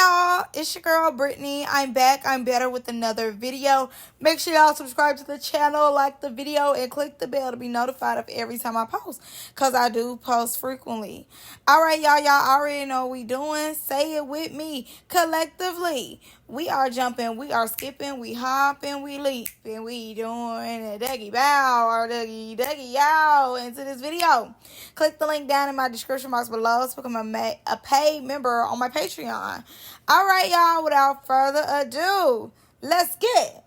y'all, it's your girl Brittany. I'm back. I'm better with another video. Make sure y'all subscribe to the channel, like the video, and click the bell to be notified of every time I post, because I do post frequently. Alright, y'all already know what we doing. Say it with me collectively. We are jumping, we are skipping, we hopping, we leaping, we doing a dougie bow or dougie yow into this video. Click the link down in my description box below to become a paid member on my Patreon. Alright, y'all, without further ado, let's get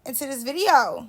into this video.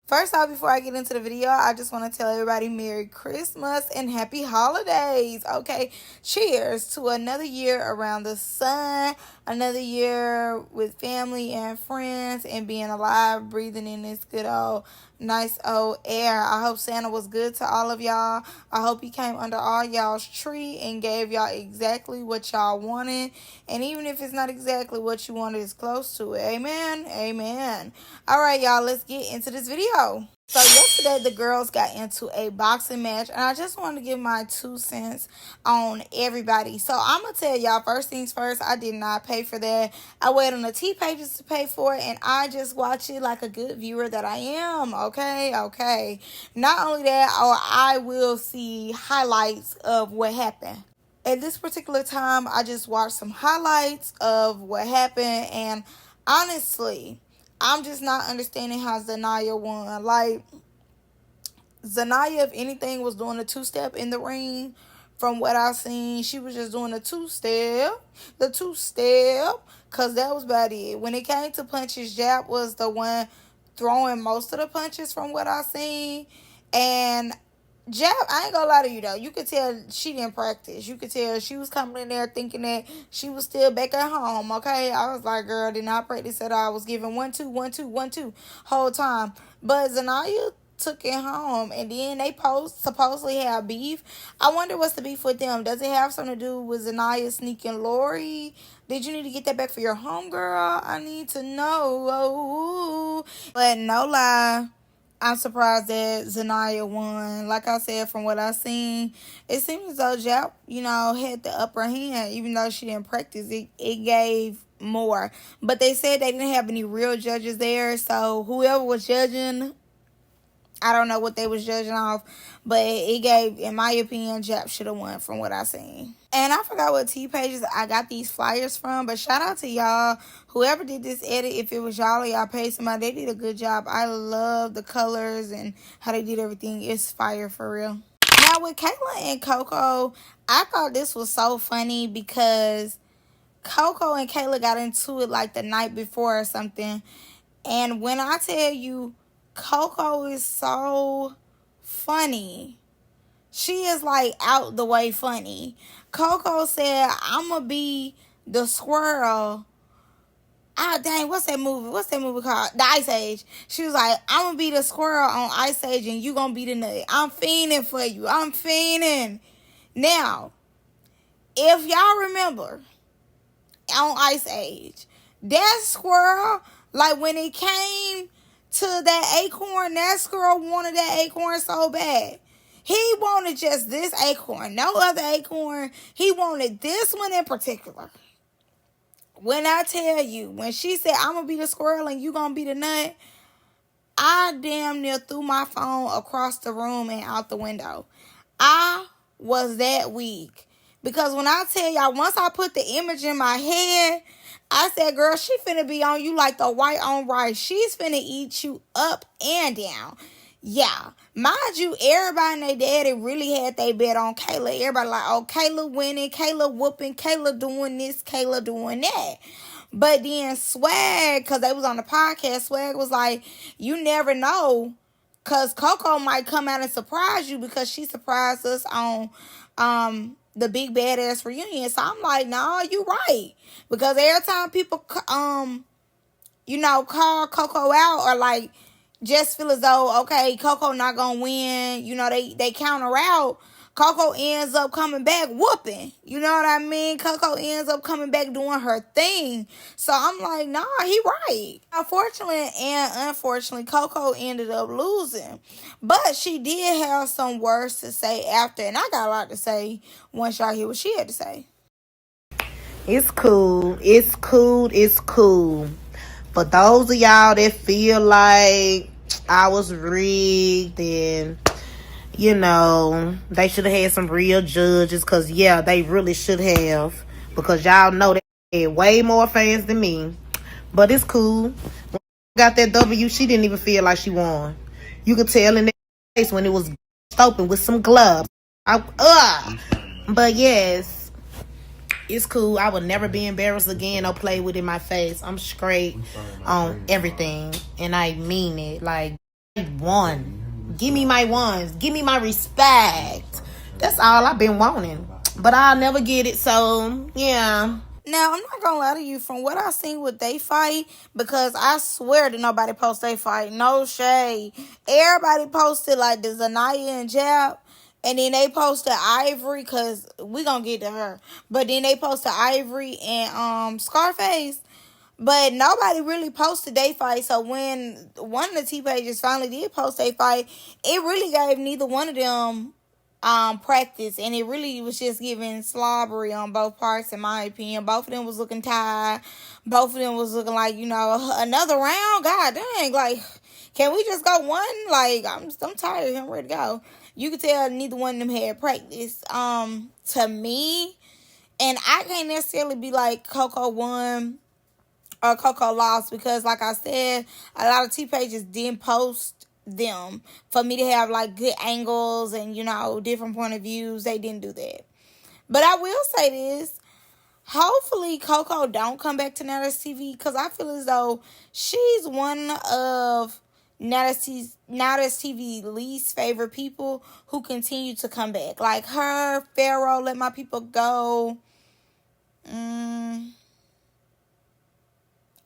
First off, before I get into the video, I just want to tell everybody Merry Christmas and Happy Holidays. Okay, cheers to another year around the sun, another year with family and friends, and being alive, breathing in this good old, nice old air. I hope Santa was good to all of y'all. I hope he came under all y'all's tree and gave y'all exactly what y'all wanted. And even if it's not exactly what you wanted, it's close to it. Amen? Amen. All right, y'all, let's get into this video. So yesterday the girls got into a boxing match, and I just want to give my 2 cents on everybody. So I'm gonna tell y'all, first things first, I did not pay for that. I waited on the T pages to pay for it, and I just watch it like a good viewer that I am. Okay. Not only that, I will see highlights of what happened. At this particular time, I just watched some highlights of what happened, and honestly, I'm just not understanding how Zayah won. Like, Zayah, if anything, was doing a two-step in the ring. From what I've seen, she was just doing the two-step, because that was about it. When it came to punches, Jap was the one throwing most of the punches from what I've seen. And Jap, I ain't gonna lie to you though, you could tell she didn't practice. You could tell she was coming in there thinking that she was still back at home, okay? I was like, girl, did not practice at all. I was giving 1, 2, 1, 2, 1, 2 whole time. But Zayah took it home, and then they supposedly have beef. I wonder what's the beef with them. Does it have something to do with Zayah sneaking Lori? Did you need to get that back for your homegirl? I need to know. But no lie, I'm surprised that Zayah won. Like I said, from what I've seen, it seems as though Jap, had the upper hand. Even though she didn't practice, it gave more. But they said they didn't have any real judges there, so whoever was judging, I don't know what they was judging off, but it gave, in my opinion, Jap should have won from what I seen. And I forgot what T pages I got these flyers from, but shout out to y'all. Whoever did this edit, if it was y'all or y'all paid somebody, they did a good job. I love the colors and how they did everything. It's fire for real. Now with Kayla and Coco, I thought this was so funny because Coco and Kayla got into it like the night before or something. And when I tell you, Coco is so funny. She is like out the way funny. Coco said, I'm going to be the squirrel. Ah, dang, what's that movie? What's that movie called? The Ice Age. She was like, I'm going to be the squirrel on Ice Age and you going to be the nut. I'm fiending for you. I'm fiending. Now, if y'all remember, on Ice Age, that squirrel, like when it came to that acorn, that squirrel wanted that acorn so bad. He wanted just this acorn, no other acorn. He wanted this one in particular. When I tell you, when she said, I'm going to be the squirrel and you going to be the nut, I damn near threw my phone across the room and out the window. I was that weak. Because when I tell y'all, once I put the image in my head, I said, girl, she finna be on you like the white on rice. She's finna eat you up and down. Yeah. Mind you, everybody and their daddy really had their bet on Kayla. Everybody like, oh, Kayla winning, Kayla whooping, Kayla doing this, Kayla doing that. But then Swag, because they was on the podcast, Swag was like, you never know. Because Coco might come out and surprise you because she surprised us on the big badass reunion. So I'm like, nah, you right. Because every time people, call Coco out or like just feel as though, okay, Coco not going to win, they counter out. Coco ends up coming back whooping. You know what I mean? Coco ends up coming back doing her thing. So I'm like, nah, he right. Unfortunately and unfortunately, Coco ended up losing. But she did have some words to say after. And I got a lot to say once y'all hear what she had to say. It's cool. It's cool. It's cool. For those of y'all that feel like I was rigged and, they should have had some real judges. Because, yeah, they really should have. Because y'all know they had way more fans than me. But it's cool. When I got that W, she didn't even feel like she won. You could tell in that face when it was open with some gloves. But yes, it's cool. I would never be embarrassed again or play with in my face. I'm straight on everything. And I mean it. Like, I won. Give me my ones. Give me my respect. That's all I've been wanting. But I'll never get it. So, yeah. Now, I'm not gonna lie to you, from what I seen with they fight, because I swear that nobody post they fight. No shade. Everybody posted like the Zayah and Jap, and then they posted Ivory, because we gonna get to her. But then they posted Ivory and Scarface. But nobody really posted they fight. So when one of the T pages finally did post they fight, it really gave neither one of them practice, and it really was just giving slobbery on both parts, in my opinion. Both of them was looking tired. Both of them was looking like, another round. God dang, like, can we just go one? Like, I'm tired. I'm ready to go. You could tell neither one of them had practice. To me, and I can't necessarily be like Coco won or Coco lost, because like I said, a lot of T pages didn't post them for me to have like good angles and different point of views. They didn't do that. But I will say this: hopefully Coco don't come back to Nttv, because I feel as though she's one of Nttv least favorite people who continue to come back. Like her, Pharaoh, Let My People Go.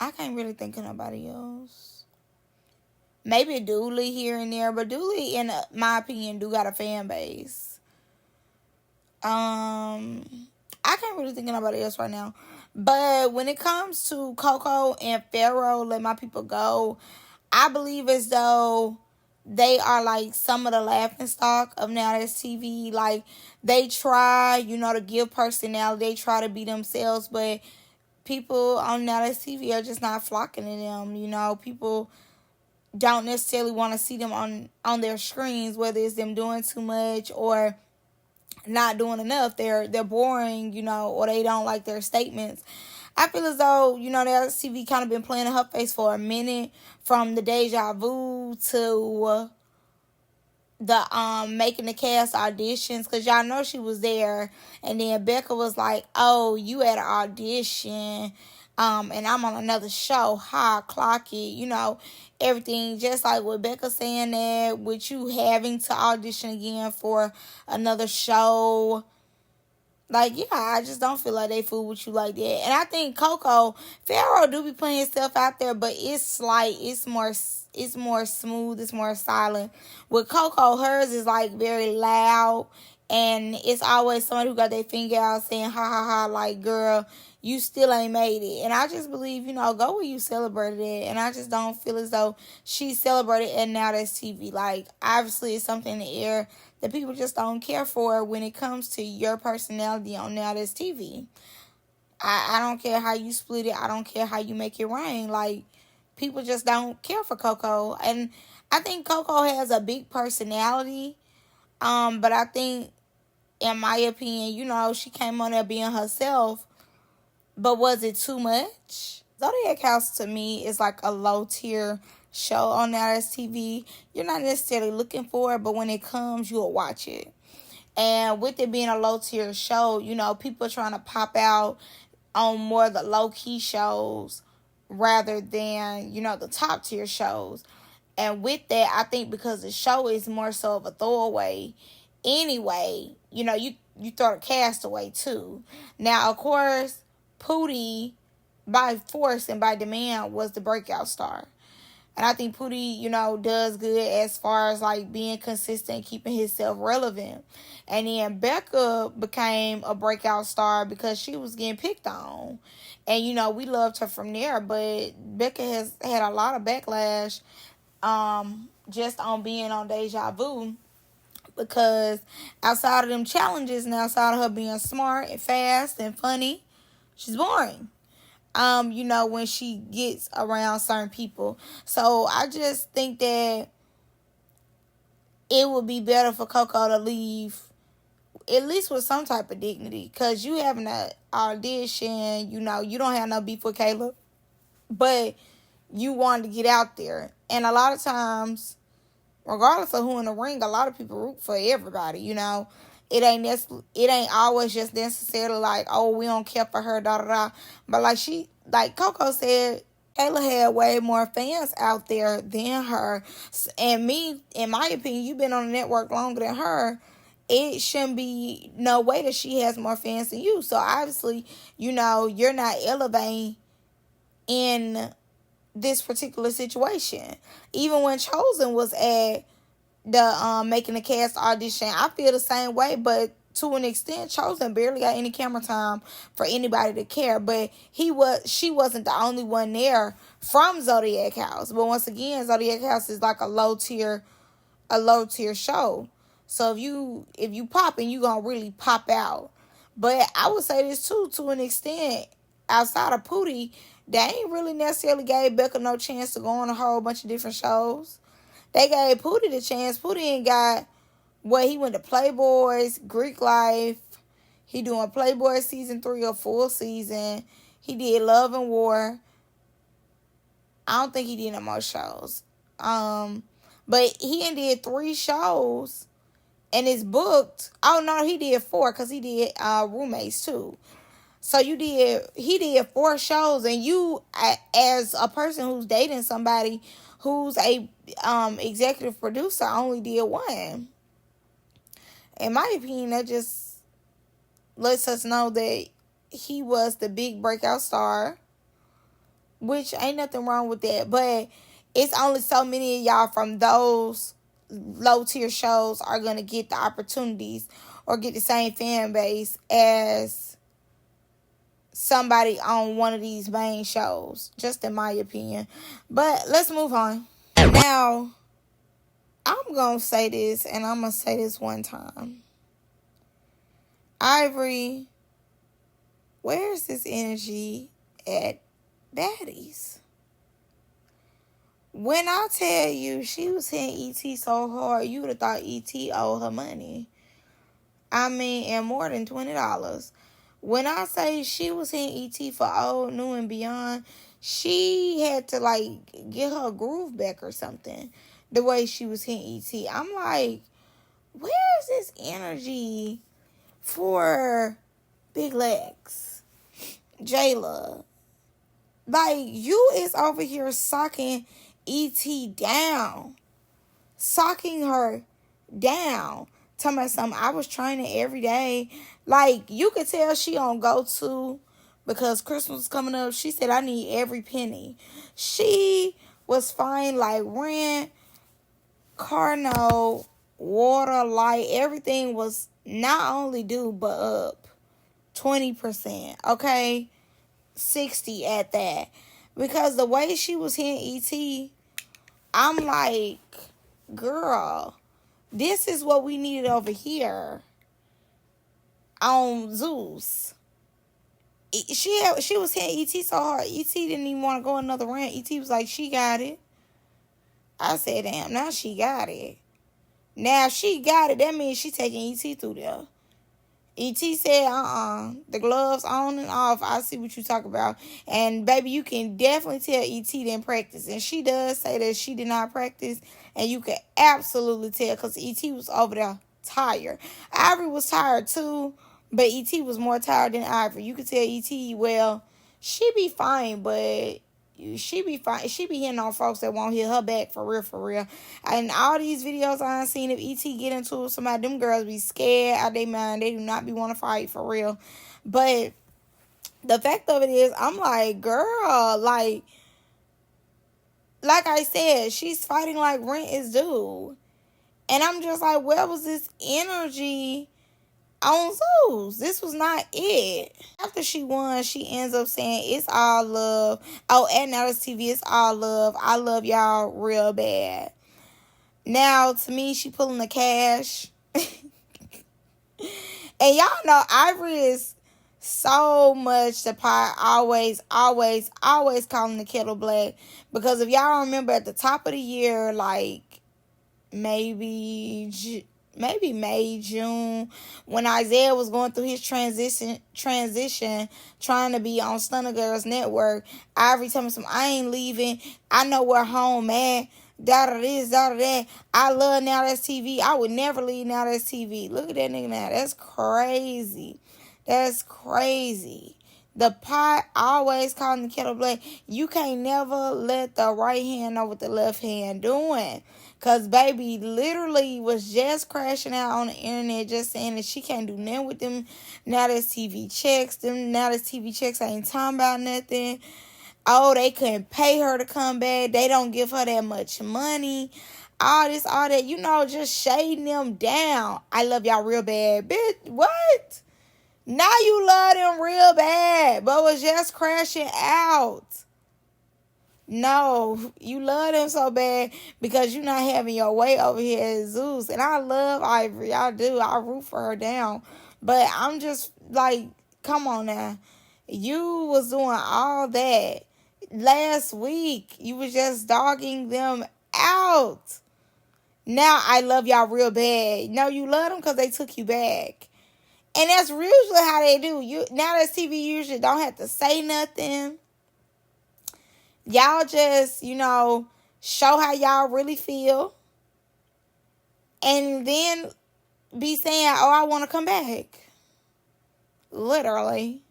I can't really think of nobody else. Maybe Dooley here and there, but Dooley, in my opinion, do got a fan base. I can't really think of nobody else right now. But when it comes to Coco and Pharaoh, Let My People Go, I believe as though they are like some of the laughing stock of Nttv. Like, they try, to give personality. They try to be themselves, but people on Nttv are just not flocking to them. People don't necessarily want to see them on their screens, whether it's them doing too much or not doing enough. They're boring, or they don't like their statements. I feel as though, that TV kind of been playing in her face for a minute, from the Deja Vu to the making the cast auditions, because y'all know she was there, and then Becca was like, oh, you had an audition, and I'm on another show, clock it, everything, just like with Becca saying that, with you having to audition again for another show. Like, yeah, I just don't feel like they fool with you like that. And I think Coco, Pharaoh do be putting himself out there, but it's more smooth, it's more silent. With Coco, hers is like very loud, and it's always somebody who got their finger out saying, ha ha ha, like, girl, you still ain't made it. And I just believe, go where you celebrated it. And I just don't feel as though she celebrated it now that's TV. Like, obviously it's something in the air that people just don't care for when it comes to your personality on Now That's TV. I don't care how you split it. I don't care how you make it rain. Like, people just don't care for Coco. And I think Coco has a big personality. But I think, in my opinion, she came on there being herself. But was it too much? Zodiac House, to me, is like a low-tier show on TV. You're not necessarily looking for it, but when it comes, you'll watch it. And with it being a low-tier show, people trying to pop out on more of the low-key shows rather than, the top-tier shows. And with that, I think because the show is more so of a throwaway anyway, you throw the cast away too. Now, of course, Pootie, by force and by demand, was the breakout star. And I think Pootie, does good as far as like being consistent, keeping himself relevant. And then Becca became a breakout star because she was getting picked on. And we loved her from there. But Becca has had a lot of backlash just on being on Deja Vu. Because outside of them challenges and outside of her being smart and fast and funny, she's boring. When she gets around certain people. So I just think that it would be better for Coco to leave at least with some type of dignity. Because you having an audition, you don't have no beef with Kayla. But you wanted to get out there. And a lot of times, regardless of who in the ring, a lot of people root for everybody, It ain't always just necessarily like, oh, we don't care for her, da da da. But like Coco said, Kayla had way more fans out there than her. And me, in my opinion, you've been on the network longer than her. It shouldn't be no way that she has more fans than you. So obviously, you're not elevating in this particular situation. Even when Chosen was at the making the cast audition, I feel the same way, but to an extent, Chosen barely got any camera time for anybody to care. But she wasn't the only one there from Zodiac House. But once again, Zodiac House is like a low tier show. So if you popping, you gonna really pop out. But I would say this too, to an extent, outside of Pootie, they ain't really necessarily gave Becca no chance to go on a whole bunch of different shows. They gave Pootie the chance. Pootie ain't got he went to Playboys, Greek Life. He doing Playboy season 3 or full season. He did Love and War. I don't think he did no more shows. But he did 3 shows and it's booked. Oh no, he did 4 because he did Roommates too. So he did 4 shows, and you, as a person who's dating somebody who's a executive producer, only did 1. In my opinion, that just lets us know that he was the big breakout star, which ain't nothing wrong with that. But it's only so many of y'all from those low tier shows are gonna get the opportunities or get the same fan base as somebody on one of these main shows, just in my opinion. But let's move on. Now, I'm going to say this, and I'm going to say this one time. Ivory, where's this energy at Baddies? When I tell you she was hitting ET so hard, you would have thought ET owed her money. I mean, and more than $20. When I say she was hitting ET for old, new, and beyond, she had to, get her groove back or something. The way she was hitting ET. I'm like, where's this energy for Big Legs? Jayla? You is over here socking ET down. Socking her down. Talking about something, I was training every day. You could tell she on go-to because Christmas was coming up. She said, I need every penny. She was fine rent, car note, water, light. Everything was not only due, but up 20%. Okay? 60 at that. Because the way she was hitting ET, I'm like, girl, this is what we needed over here on Zeus. She was hitting ET so hard. ET didn't even want to go another round. ET was like, she got it. I said, damn, now she got it. Now if she got it, that means she taking ET through there. ET said, the gloves on and off. I see what you talk about. And baby, you can definitely tell ET didn't practice. And she does say that she did not practice. And you can absolutely tell because ET was over there tired. Ivory was tired too. But ET was more tired than Ivory. You could tell ET, well, she be fine, but she be fine. She be hitting on folks that won't hit her back for real, for real. And all these videos I seen, if ET get into it with somebody, them girls be scared out their mind. They do not be want to fight for real. But the fact of it is, I'm like, girl, like I said, she's fighting like rent is due. And I'm just like, where was this energy on Zeus? This was not it. After she won, she ends up saying, it's all love. Oh, and now it's TV, it's all love. I love y'all real bad. Now, to me, she pulling the cash. And y'all know Ivory is so much the pot, always calling the kettle black. Because if y'all remember at the top of the year, like maybe May, June, when Isaiah was going through his transition, trying to be on Stunner Girls Network, Ivory told me some, I ain't leaving. I know where home at. Da this, da that. I love Now That's TV. I would never leave Now That's TV. Look at that nigga now. That's crazy. That's crazy. The pot always calling the kettle black. You can't never let the right hand know what the left hand doing. Because baby literally was just crashing out on the internet just saying that she can't do nothing with them Now That's TV checks. Them Now That's TV checks ain't talking about nothing. Oh, they couldn't pay her to come back. They don't give her that much money. All this, all that. You know, just shading them down. I love y'all real bad. Bitch, what? Now you love them real bad, but was just crashing out. No, you love them so bad because you're not having your way over here at Zeus. And I love Ivory. I do. I root for her down. But I'm just like, come on now. You was doing all that. Last week, you was just dogging them out. Now I love y'all real bad. No, you love them because they took you back. And that's usually how they do. Now That's TV usually don't have to say nothing. Y'all just, show how y'all really feel. And then be saying, oh, I want to come back. Literally.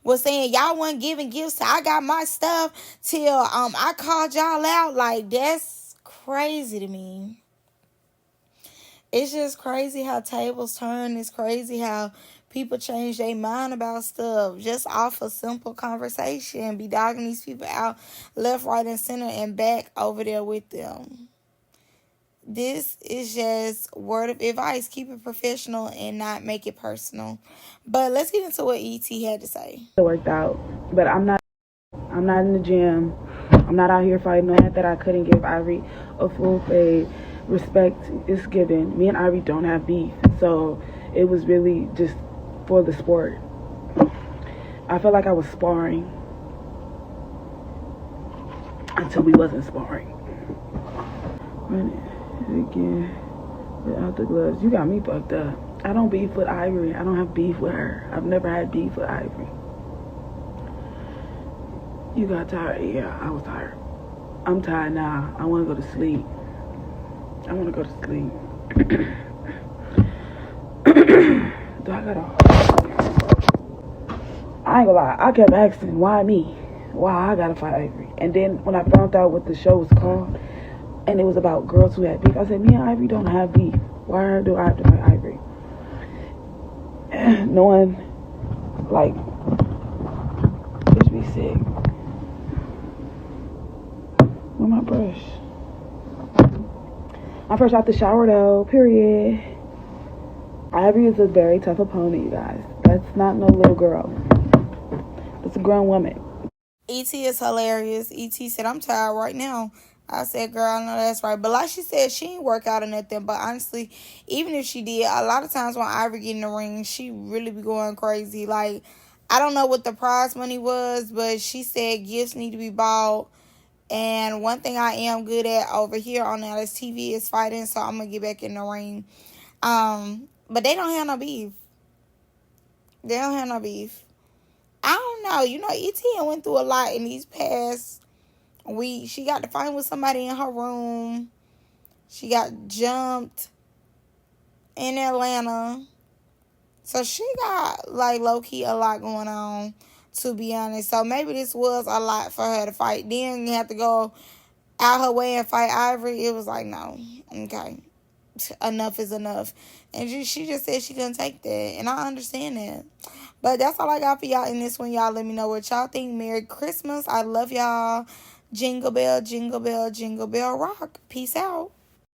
Was saying y'all wasn't giving gifts till I got my stuff till I called y'all out. Like, that's crazy to me. It's just crazy how tables turn. It's crazy how people change their mind about stuff just off a simple conversation. Be dogging these people out left, right, and center and back over there with them. This is just word of advice. Keep it professional and not make it personal. But let's get into what ET had to say. It worked out, but I'm not in the gym. I'm not out here fighting. No, that I couldn't give Ivory a full fade. Respect is given. Me and Ivory don't have beef, so it was really just for the sport. I felt like I was sparring until we wasn't sparring. Again, without the gloves, you got me fucked up. I don't beef with Ivory. I don't have beef with her. I've never had beef with Ivory. You got tired? Yeah, I was tired. I'm tired now. I want to go to sleep. Do I gotta? I ain't gonna lie. I kept asking, why me? Why I gotta fight Ivory? And then when I found out what the show was called, and it was about girls who had beef, I said, me and Ivory don't have beef. Why do I have to fight Ivory? Knowing, like, bitch be sick. Where my brush? I'm fresh out the shower though, period. Ivory is a very tough opponent, you guys. That's not no little girl. That's a grown woman. ET is hilarious. ET said, I'm tired right now. I said, girl, I know that's right. But like she said, she ain't work out or nothing. But honestly, even if she did, a lot of times when Ivory get in the ring, she really be going crazy. Like, I don't know what the prize money was, but she said gifts need to be bought. And one thing I am good at over here on Alice TV is fighting, so I'm going to get back in the ring. But they don't have no beef. I don't know. ET went through a lot in these past weeks. She got to fight with somebody in her room. She got jumped in Atlanta. So she got, like, low-key a lot going on, to be honest. So maybe this was a lot for her to fight. Then you have to go out her way and fight Ivory. It was like, no. Okay. enough is enough. And she just said she couldn't take that. And I understand that. But that's all I got for y'all in this one. Y'all let me know what y'all think. Merry Christmas. I love y'all. Jingle bell, jingle bell, jingle bell rock. Peace out.